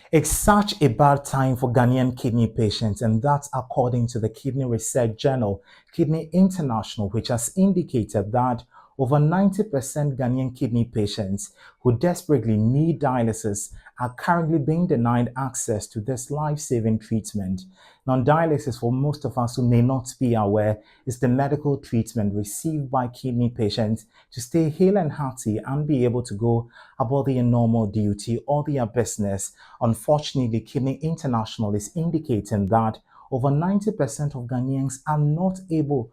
It's such a bad time for Ghanaian kidney patients, and that's according to the kidney research journal Kidney International, which has indicated that over 90% Ghanaian kidney patients who desperately need dialysis are currently being denied access to this life saving treatment. Now, dialysis, for most of us who may not be aware, is the medical treatment received by kidney patients to stay hale and hearty and be able to go about their normal duty or their business. Unfortunately, Kidney International is indicating that over 90% of Ghanaians are not able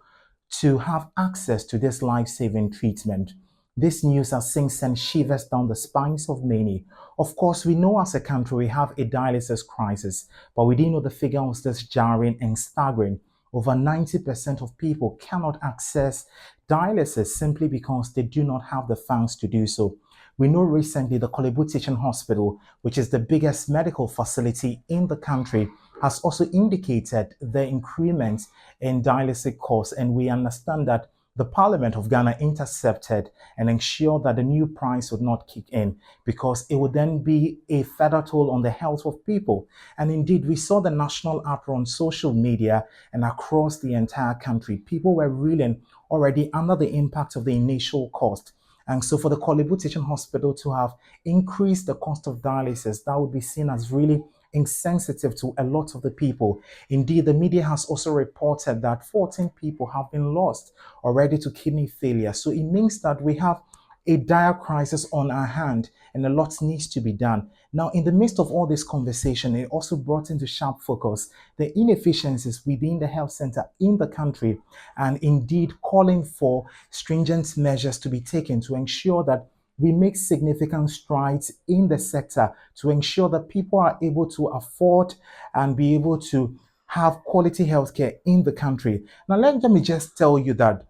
to have access to this life saving treatment. This news has since sent shivers down the spines of many. Of course, we know as a country we have a dialysis crisis, but we didn't know the figure was this jarring and staggering. Over 90% of people cannot access dialysis simply because they do not have the funds to do so. We know recently the Kolebu Teaching Hospital, which is the biggest medical facility in the country, has also indicated the increment in dialysis costs, and we understand that the Parliament of Ghana intercepted and ensured that the new price would not kick in because it would then be a further toll on the health of people. And indeed, we saw the national uproar on social media and across the entire country. People were reeling already under the impact of the initial cost. And so for the Kolebu Teaching Hospital to have increased the cost of dialysis, that would be seen as really insensitive to a lot of the people. Indeed, the media has also reported that 14 people have been lost already to kidney failure. So it means that we have a dire crisis on our hand and a lot needs to be done. Now, in the midst of all this conversation, it also brought into sharp focus the inefficiencies within the health center in the country and indeed calling for stringent measures to be taken to ensure that we make significant strides in the sector to ensure that people are able to afford and be able to have quality healthcare in the country. Now, let me just tell you that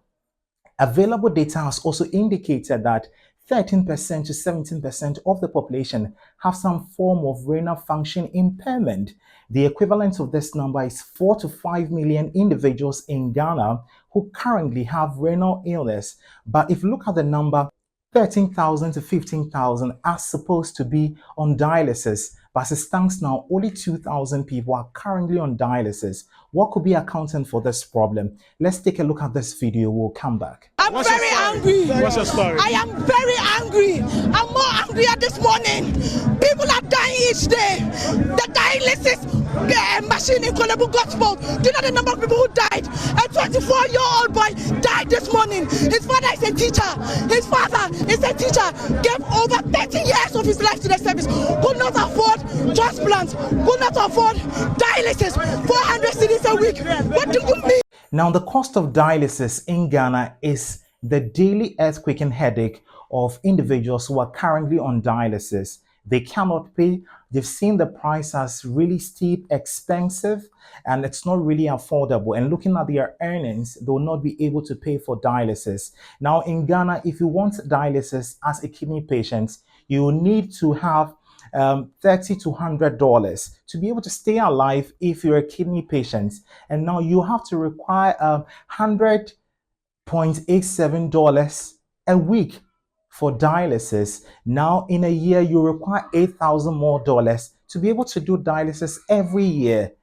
available data has also indicated that 13% to 17% of the population have some form of renal function impairment. The equivalent of this number is 4 to 5 million individuals in Ghana who currently have renal illness. But if you look at the number, 13,000 to 15,000 are supposed to be on dialysis. But as it stands now, only 2,000 people are currently on dialysis. What could be accounting for this problem? Let's take a look at this video. We'll come back. I'm very angry. What's your story? I am very angry. I'm more angrier this morning. People are dying each day. The dialysis machine in Kolebu Gospel. Do you know the number of people who died? A 24-year-old boy died this morning. His father is a teacher. His father is a teacher. Gave over 30 years of his life to the service. Could not afford transplants. Could not afford dialysis. 400 cedis a week. What do you mean? Now, the cost of dialysis in Ghana is the daily earth-quaking headache of individuals who are currently on dialysis. They cannot pay. They've seen the price as really steep, expensive, and it's not really affordable. And looking at their earnings, they will not be able to pay for dialysis. Now, in Ghana, if you want dialysis as a kidney patient, you will need to have $30 to $100 to be able to stay alive if you're a kidney patient. And now you have to require $100.87 a week for dialysis. Now in a year, you require $8,000 more to be able to do dialysis every year.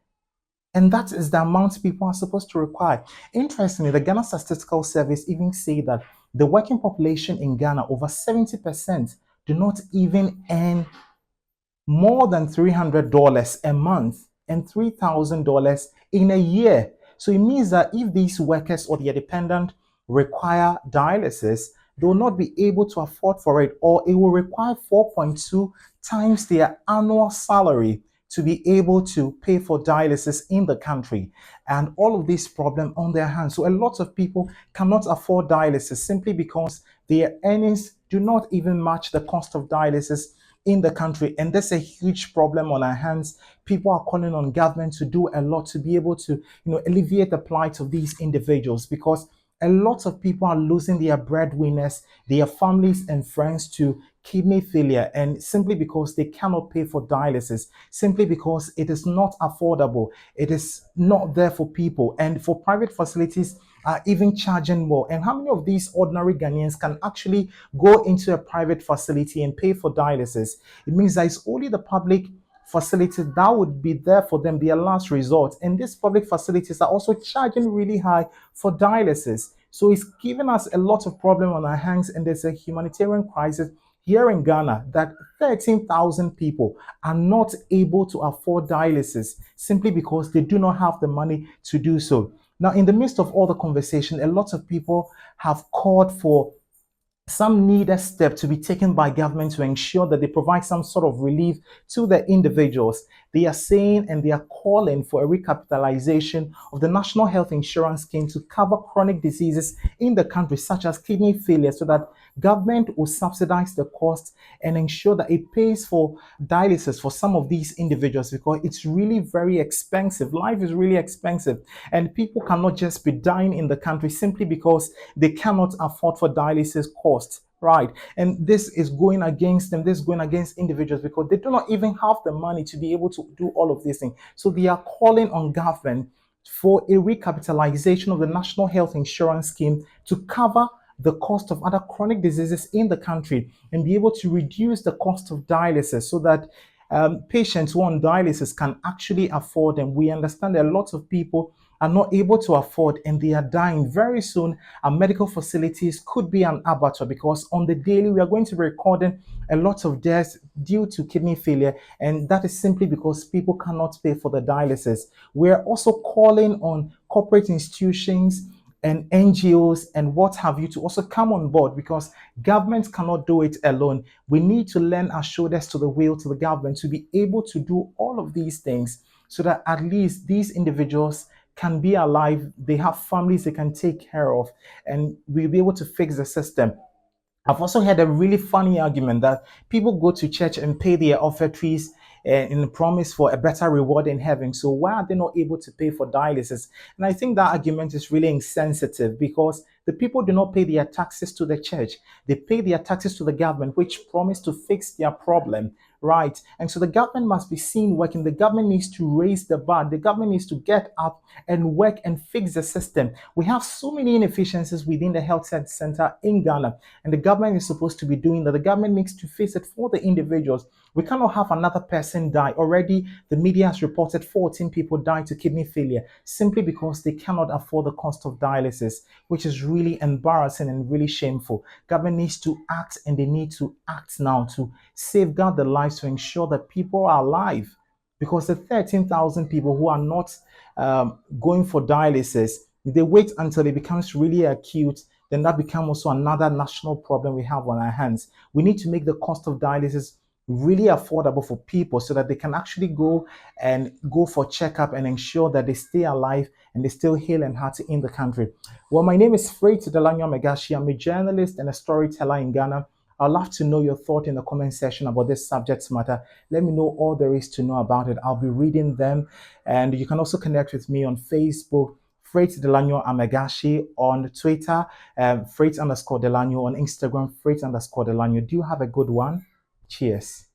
And that is the amount people are supposed to require. Interestingly, the Ghana Statistical Service even say that the working population in Ghana, over 70%, do not even earn more than $300 a month and $3,000 in a year. So it means that if these workers or their dependent require dialysis, they will not be able to afford for it, or it will require 4.2 times their annual salary to be able to pay for dialysis in the country. And all of this problem on their hands. So a lot of people cannot afford dialysis simply because their earnings do not even match the cost of dialysis in the country. And that's a huge problem on our hands. People are calling on government to do a lot to be able to, alleviate the plight of these individuals, because a lot of people are losing their breadwinners, their families and friends to kidney failure, and simply because they cannot pay for dialysis, simply because it is not affordable. It is not there for people, and for private facilities are even charging more. And how many of these ordinary Ghanaians can actually go into a private facility and pay for dialysis? It means that it's only the public facilities that would be there for them, their last resort. And these public facilities are also charging really high for dialysis. So it's giving us a lot of problem on our hands, and there's a humanitarian crisis here in Ghana that 13,000 people are not able to afford dialysis simply because they do not have the money to do so. Now, in the midst of all the conversation, a lot of people have called for some needed step to be taken by government to ensure that they provide some sort of relief to the individuals. They are saying and they are calling for a recapitalization of the National Health Insurance Scheme to cover chronic diseases in the country, such as kidney failure, so that government will subsidize the cost and ensure that it pays for dialysis for some of these individuals, because it's really very expensive. Life is really expensive, and people cannot just be dying in the country simply because they cannot afford for dialysis costs, right? And this is going against them. This is going against individuals because they do not even have the money to be able to do all of these things. So they are calling on government for a recapitalization of the National Health Insurance Scheme to cover the cost of other chronic diseases in the country and be able to reduce the cost of dialysis so that patients who are on dialysis can actually afford them. We understand that a lot of people are not able to afford and they are dying. Very soon, our medical facilities could be an abattoir, because on the daily we are going to be recording a lot of deaths due to kidney failure, and that is simply because people cannot pay for the dialysis. We are also calling on corporate institutions and NGOs and what have you to also come on board, because governments cannot do it alone. We need to lend our shoulders to the wheel to the government to be able to do all of these things so that at least these individuals can be alive, they have families they can take care of, and we'll be able to fix the system. I've also heard a really funny argument that people go to church and pay their offertories in the promise for a better reward in heaven. So why are they not able to pay for dialysis? And I think that argument is really insensitive, because the people do not pay their taxes to the church. They pay their taxes to the government, which promise to fix their problem, right? And so the government must be seen working. The government needs to raise the bar. The government needs to get up and work and fix the system. We have so many inefficiencies within the health center in Ghana, and the government is supposed to be doing that. The government needs to face it for the individuals. We cannot have another person die. Already, the media has reported 14 people died to kidney failure simply because they cannot afford the cost of dialysis, which is really embarrassing and really shameful. Government needs to act, and they need to act now to safeguard the lives, to ensure that people are alive. Because the 13,000 people who are not going for dialysis, if they wait until it becomes really acute, then that becomes also another national problem we have on our hands. We need to make the cost of dialysis really affordable for people so that they can actually go for checkup and ensure that they stay alive and they still hale and hearty in the country. Well, my name is Freight Delanyo Megashi. I'm a journalist and a storyteller in Ghana. I'd love to know your thought in the comment section about this subject matter. Let me know all there is to know about it. I'll be reading them, and you can also connect with me on Facebook, Freight Delanyo Amegashi, on Twitter, Freight_Delanyo, on Instagram, Freight_Delanyo. Do you have a good one? Cheers.